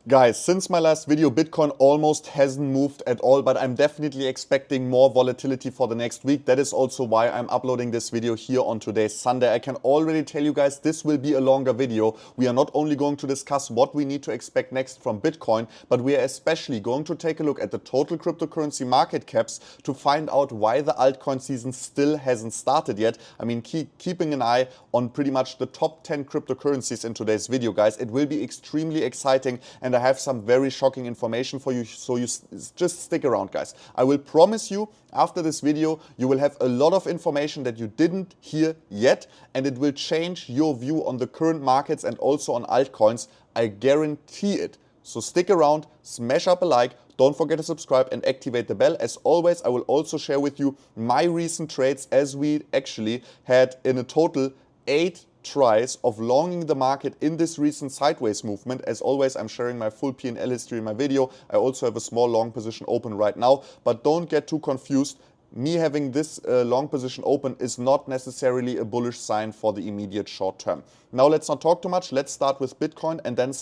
Guys, since my last video, Bitcoin almost hasn't moved at all, but I'm definitely expecting more volatility for the next week. That is also why I'm uploading this video here on today's Sunday. I can already tell you guys this will be a longer video. We are not only going to discuss what we need to expect next from Bitcoin, but we are especially going to take a look at the total cryptocurrency market caps to find out why the altcoin season still hasn't started yet. I mean, keeping an eye on pretty much the top 10 cryptocurrencies in today's video, guys. It will be extremely exciting, and I have some very shocking information for you, so you just stick around, guys. I will promise you, after this video, you will have a lot of information that you didn't hear yet, and it will change your view on the current markets and also on altcoins. I guarantee it. So stick around, smash up a like, don't forget to subscribe and activate the bell. As always, I will also share with you my recent trades, as we actually had in a total 8 tries of longing the market in this recent sideways movement. As always, I'm sharing my full P&L history in my video. I also have a small long position open right now, but don't get too confused. Me having this long position open is not necessarily a bullish sign for the immediate short term. Now let's not talk too much. Let's start with Bitcoin and then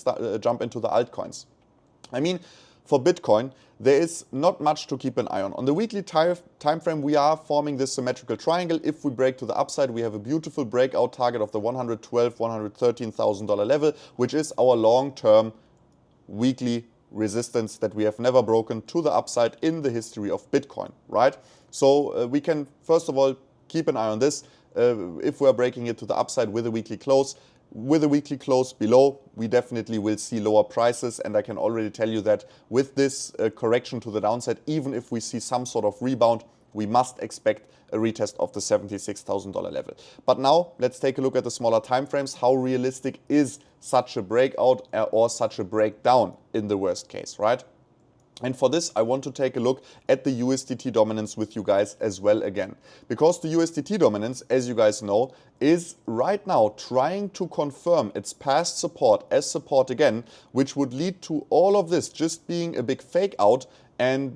jump into the altcoins. I mean, for Bitcoin, there is not much to keep an eye on. On the weekly time frame, we are forming this symmetrical triangle. If we break to the upside, we have a beautiful breakout target of the $112,000, $113,000 level, which is our long-term weekly resistance that we have never broken to the upside in the history of Bitcoin, right? So we can, first of all, keep an eye on this. If we are breaking it to the upside with a weekly close, below, we definitely will see lower prices, and I can already tell you that with this correction to the downside, even if we see some sort of rebound, we must expect a retest of the $76,000 level. But now let's take a look at the smaller time frames. How realistic is such a breakout or such a breakdown in the worst case, right? And for this, I want to take a look at the USDT dominance with you guys as well again. Because the USDT dominance, as you guys know, is right now trying to confirm its past support as support again, which would lead to all of this just being a big fake out. And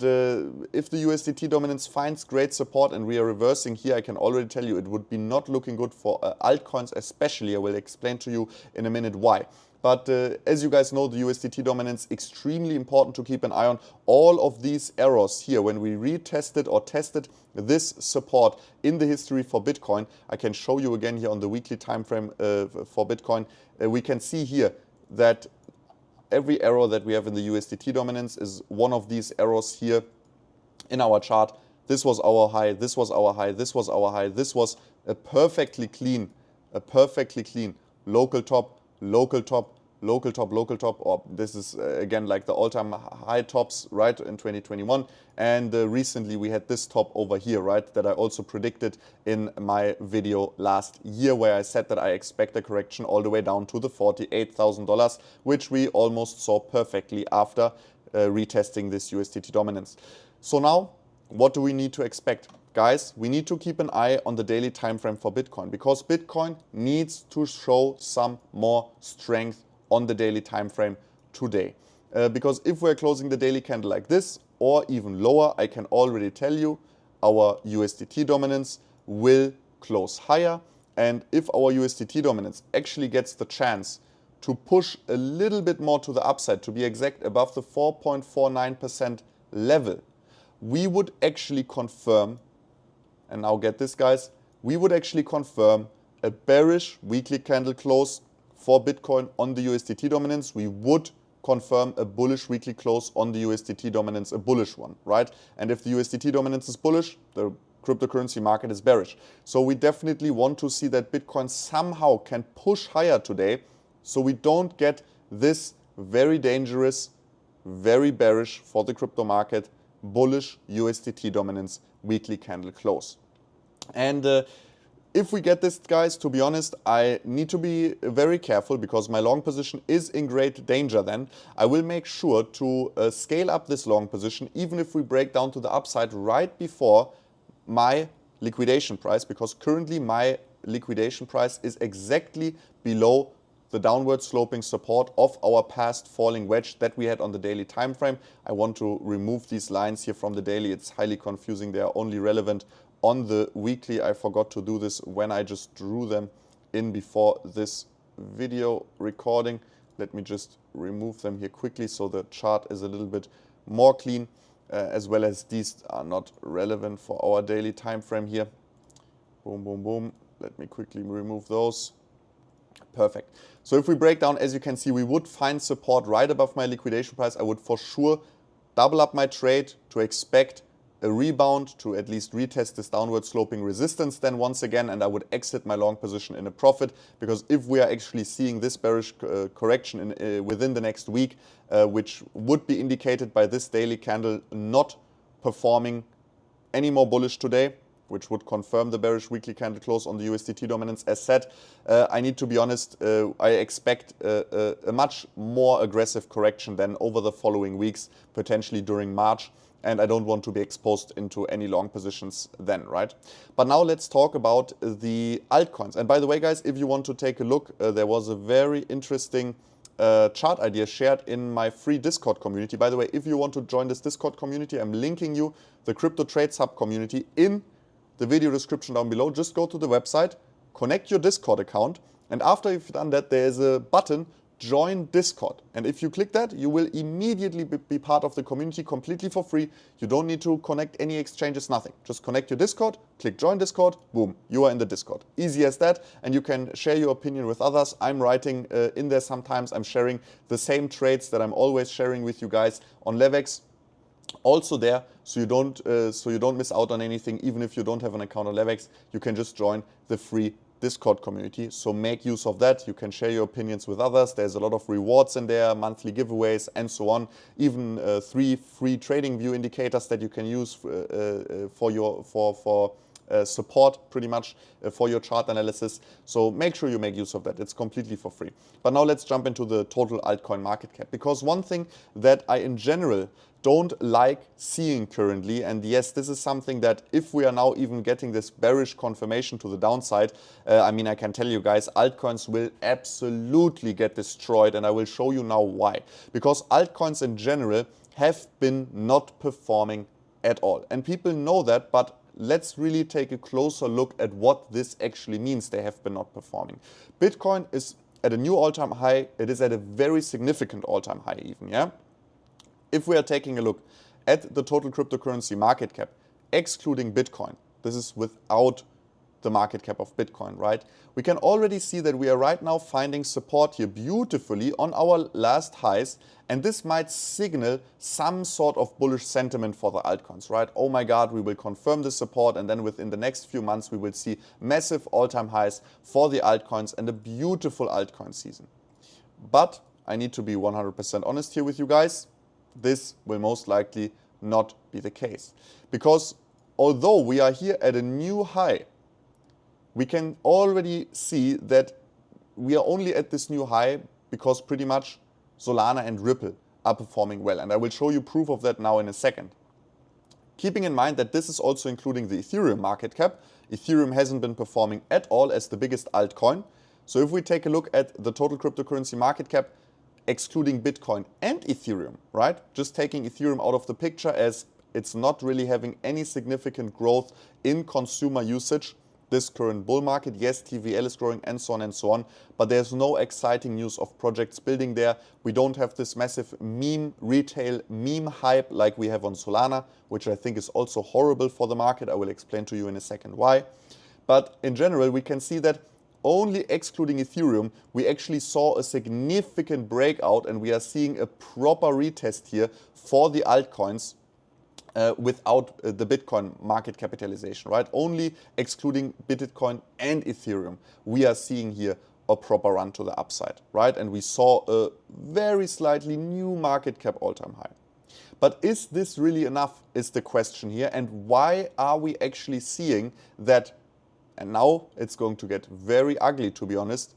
if the USDT dominance finds great support and we are reversing here, I can already tell you it would be not looking good for altcoins especially. I will explain to you in a minute why. But as you guys know, the USDT dominance extremely important to keep an eye on. All of these errors here, when we retested or tested this support in the history for Bitcoin, I can show you again here on the weekly time frame for Bitcoin. We can see here that every error that we have in the USDT dominance is one of these errors here in our chart. This was our high, this was our high, this was our high. This was a perfectly clean local top, local top, local top, local top, or this is again like the all-time high tops, right, in 2021. And recently we had this top over here, right, that I also predicted in my video last year, where I said that I expect a correction all the way down to the $48,000, which we almost saw perfectly after retesting this USDT dominance. So now, what do we need to expect? Guys, we need to keep an eye on the daily time frame for Bitcoin, because Bitcoin needs to show some more strength on the daily time frame today. Because if we're closing the daily candle like this or even lower, I can already tell you our USDT dominance will close higher. And if our USDT dominance actually gets the chance to push a little bit more to the upside, to be exact above the 4.49% level, we would actually confirm, and now get this, guys, we would actually confirm a bearish weekly candle close for Bitcoin on the USDT dominance. We would confirm a bullish weekly close on the USDT dominance, a bullish one, right? And if the USDT dominance is bullish, the cryptocurrency market is bearish. So we definitely want to see that Bitcoin somehow can push higher today, so we don't get this very dangerous, very bearish for the crypto market, bullish USDT dominance weekly candle close. And if we get this, guys, to be honest, I need to be very careful, because my long position is in great danger then. I will make sure to scale up this long position, even if we break down to the upside right before my liquidation price, because currently my liquidation price is exactly below the downward sloping support of our past falling wedge that we had on the daily time frame. I want to remove these lines here from the daily. It's highly confusing. They are only relevant on the weekly. I forgot to do this when I just drew them in before this video recording. Let me just remove them here quickly so the chart is a little bit more clean, as well as these are not relevant for our daily time frame here. Boom, boom, boom. Let me quickly remove those. Perfect. So if we break down, as you can see, we would find support right above my liquidation price. I would for sure double up my trade to expect a rebound to at least retest this downward sloping resistance then once again, and I would exit my long position in a profit, because if we are actually seeing this bearish correction within the next week, which would be indicated by this daily candle not performing any more bullish today, which would confirm the bearish weekly candle close on the USDT dominance. As said, I need to be honest, I expect a much more aggressive correction than over the following weeks, potentially during March, and I don't want to be exposed into any long positions then, right? But now let's talk about the altcoins. And by the way, guys, if you want to take a look, there was a very interesting chart idea shared in my free Discord community. By the way, if you want to join this Discord community, I'm linking you the Crypto Trades Hub community in the video description down below. Just go to the website, connect your Discord account, and after you've done that, there is a button, Join Discord. And if you click that, you will immediately be part of the community completely for free. You don't need to connect any exchanges, nothing. Just connect your Discord, click Join Discord, boom, you are in the Discord. Easy as that, and you can share your opinion with others. I'm writing in there sometimes. I'm sharing the same trades that I'm always sharing with you guys on Levex. Also there, so you don't miss out on anything. Even if you don't have an account on Levex, you can just join the free Discord community. So make use of that. You can share your opinions with others. There's a lot of rewards in there, monthly giveaways, and so on. Even 3 free trading view indicators that you can use for support, pretty much, for your chart analysis. So make sure you make use of that. It's completely for free. But now let's jump into the total altcoin market cap, because one thing that I in general don't like seeing currently, and yes, this is something that if we are now even getting this bearish confirmation to the downside, I mean, I can tell you guys, altcoins will absolutely get destroyed, and I will show you now why. Because altcoins in general have been not performing at all, and people know that, but let's really take a closer look at what this actually means. They have been not performing. Bitcoin is at a new all-time high. It is at a very significant all-time high even, yeah? If we are taking a look at the total cryptocurrency market cap, excluding Bitcoin, this is without the market cap of Bitcoin, right? We can already see that we are right now finding support here beautifully on our last highs, and this might signal some sort of bullish sentiment for the altcoins, right? Oh my God, we will confirm the support, and then within the next few months we will see massive all-time highs for the altcoins and a beautiful altcoin season. But I need to be 100% honest here with you guys. This will most likely not be the case, because although we are here at a new high, we can already see that we are only at this new high because pretty much Solana and Ripple are performing well, and I will show you proof of that now in a second. Keeping in mind that this is also including the Ethereum market cap. Ethereum hasn't been performing at all as the biggest altcoin. So if we take a look at the total cryptocurrency market cap, excluding Bitcoin and Ethereum, right? Just taking Ethereum out of the picture as it's not really having any significant growth in consumer usage. This current bull market, yes, TVL is growing and so on, but there's no exciting news of projects building there. We don't have this massive retail meme hype like we have on Solana, which I think is also horrible for the market. I will explain to you in a second why. But in general, we can see that only excluding Ethereum, we actually saw a significant breakout, and we are seeing a proper retest here for the altcoins without the Bitcoin market capitalization, right? Only excluding Bitcoin and Ethereum, we are seeing here a proper run to the upside, right? And we saw a very slightly new market cap all-time high. But is this really enough is the question here, and why are we actually seeing that? And now it's going to get very ugly, to be honest.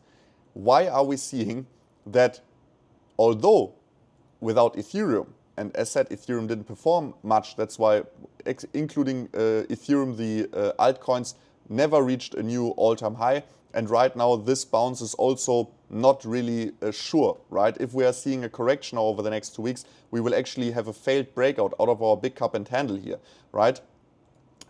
Why are we seeing that although without Ethereum, and as said, Ethereum didn't perform much, that's why including Ethereum, the altcoins never reached a new all-time high, and right now this bounce is also not really sure, right? If we are seeing a correction over the next 2 weeks, we will actually have a failed breakout out of our big cup and handle here, right?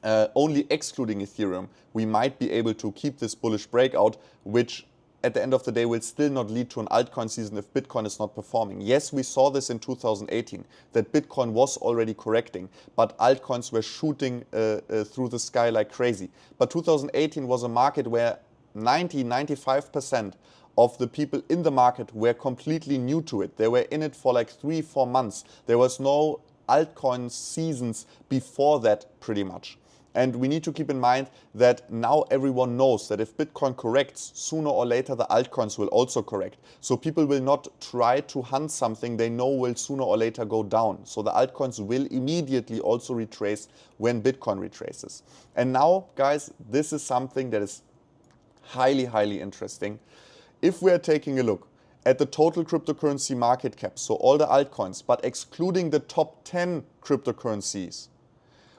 Only excluding Ethereum, we might be able to keep this bullish breakout, which at the end of the day will still not lead to an altcoin season if Bitcoin is not performing. Yes, we saw this in 2018, that Bitcoin was already correcting, but altcoins were shooting through the sky like crazy. But 2018 was a market where 95% of the people in the market were completely new to it. They were in it for like 3-4 months. There was no altcoin seasons before that pretty much. And we need to keep in mind that now everyone knows that if Bitcoin corrects, sooner or later the altcoins will also correct. So people will not try to hunt something they know will sooner or later go down. So the altcoins will immediately also retrace when Bitcoin retraces. And now, guys, this is something that is highly, highly interesting. If we are taking a look at the total cryptocurrency market cap, so all the altcoins, but excluding the top 10 cryptocurrencies,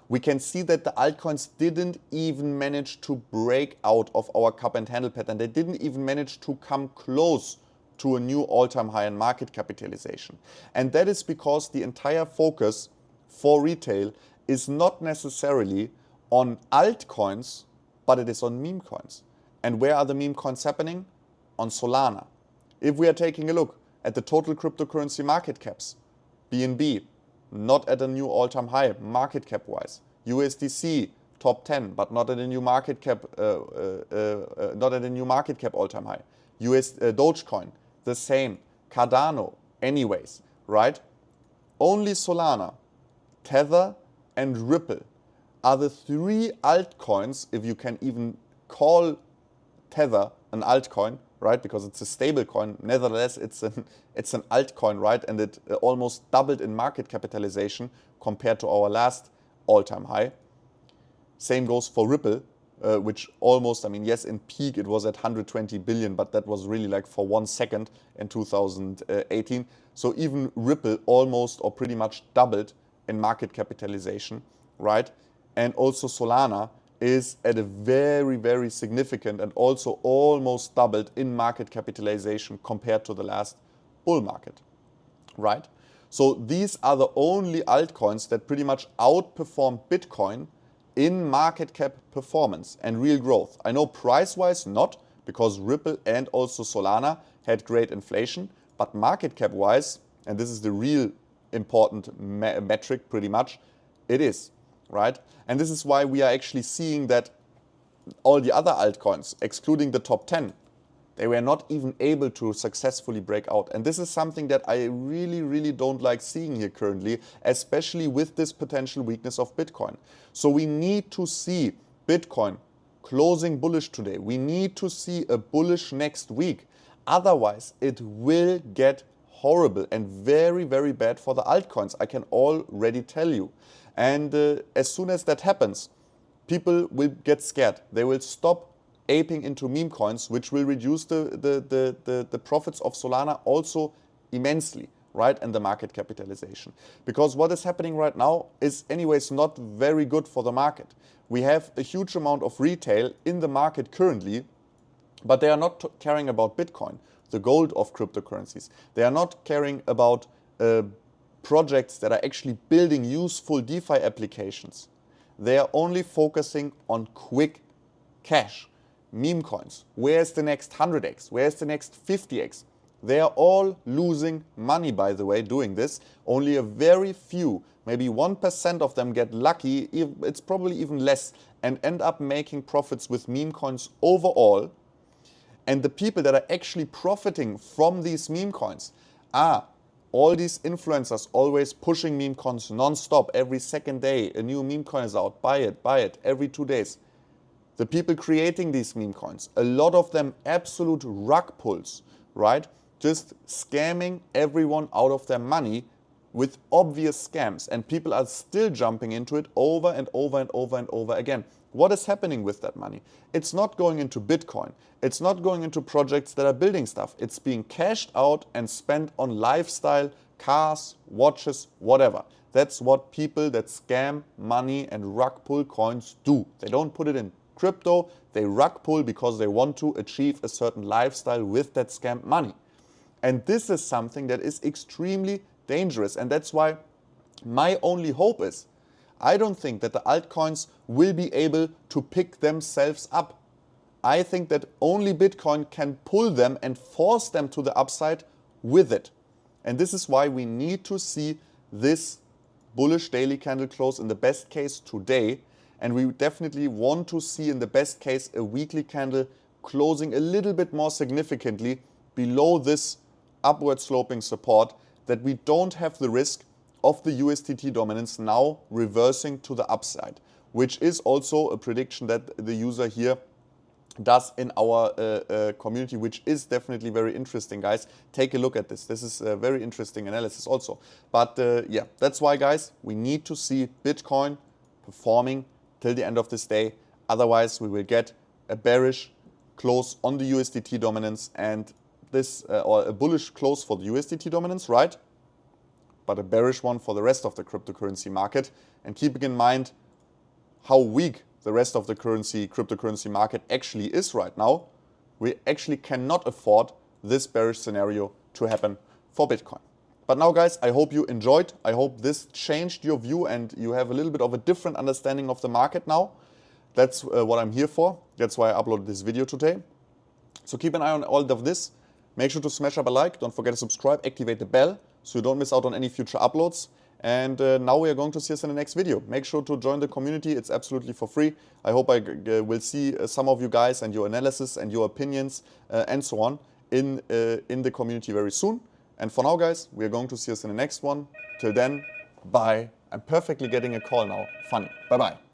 we can see that the altcoins didn't even manage to break out of our cup and handle pattern. They didn't even manage to come close to a new all-time high in market capitalization. And that is because the entire focus for retail is not necessarily on altcoins, but it is on meme coins. And where are the meme coins happening? On Solana. If we are taking a look at the total cryptocurrency market caps, BNB, not at a new all-time high market cap wise. USDC top 10, but not at a new market cap, all-time high. Dogecoin the same. Cardano anyways, right? Only Solana, Tether, and Ripple are the 3 altcoins, if you can even call Tether an altcoin, right? Because it's a stable coin. Nevertheless, it's an altcoin, right? And it almost doubled in market capitalization compared to our last all-time high. Same goes for Ripple, which almost, I mean, yes, in peak it was at 120 billion, but that was really like for 1 second in 2018. So even Ripple almost or pretty much doubled in market capitalization, right? And also Solana is at a very, very significant and also almost doubled in market capitalization compared to the last bull market, right? So these are the only altcoins that pretty much outperform Bitcoin in market cap performance and real growth. I know price-wise not, because Ripple and also Solana had great inflation, but market cap-wise, and this is the real important metric pretty much, it is. Right? And this is why we are actually seeing that all the other altcoins, excluding the top 10, they were not even able to successfully break out. And this is something that I really, really don't like seeing here currently, especially with this potential weakness of Bitcoin. So we need to see Bitcoin closing bullish today. We need to see a bullish next week. Otherwise, it will get horrible and very, very bad for the altcoins. I can already tell you. And as soon as that happens, people will get scared. They will stop aping into meme coins, which will reduce the profits of Solana also immensely, right, and the market capitalization. Because what is happening right now is anyways not very good for the market. We have a huge amount of retail in the market currently, but they are not caring about Bitcoin, the gold of cryptocurrencies. They are not caring about projects that are actually building useful DeFi applications. They are only focusing on quick cash. Meme coins. Where's the next 100x? Where's the next 50x? They are all losing money, by the way, doing this. Only a very few, maybe 1% of them get lucky, it's probably even less, and end up making profits with meme coins overall. And the people that are actually profiting from these meme coins are all these influencers always pushing meme coins non-stop. Every second day, a new meme coin is out. Buy it, every 2 days. The people creating these meme coins, a lot of them absolute rug pulls, right? Just scamming everyone out of their money with obvious scams. And people are still jumping into it over and over and over and over again. What is happening with that money? It's not going into Bitcoin. It's not going into projects that are building stuff. It's being cashed out and spent on lifestyle, cars, watches, whatever. That's what people that scam money and rug pull coins do. They don't put it in crypto. They rug pull because they want to achieve a certain lifestyle with that scam money. And this is something that is extremely dangerous. And that's why my only hope is, I don't think that the altcoins will be able to pick themselves up. I think that only Bitcoin can pull them and force them to the upside with it. And this is why we need to see this bullish daily candle close in the best case today. And we definitely want to see in the best case a weekly candle closing a little bit more significantly below this upward sloping support, that we don't have the risk of the USDT dominance now reversing to the upside, which is also a prediction that the user here does in our community, which is definitely very interesting, guys. Take a look at this. This is a very interesting analysis also. But yeah, that's why, guys, we need to see Bitcoin performing till the end of this day. Otherwise, we will get a bearish close on the USDT dominance and this, or a bullish close for the USDT dominance, right? But a bearish one for the rest of the cryptocurrency market. And keeping in mind how weak the rest of the cryptocurrency market actually is right now, we actually cannot afford this bearish scenario to happen for Bitcoin. But now, guys, I hope you enjoyed. I hope this changed your view and you have a little bit of a different understanding of the market now. That's what I'm here for. That's why I uploaded this video today. So keep an eye on all of this. Make sure to smash up a like. Don't forget to subscribe, activate the bell so you don't miss out on any future uploads. And now we are going to see us in the next video. Make sure to join the community. It's absolutely for free. I hope I will see some of you guys and your analysis and your opinions and so on in the community very soon. And for now, guys, we are going to see us in the next one. Till then, bye. I'm perfectly getting a call now. Funny. Bye-bye.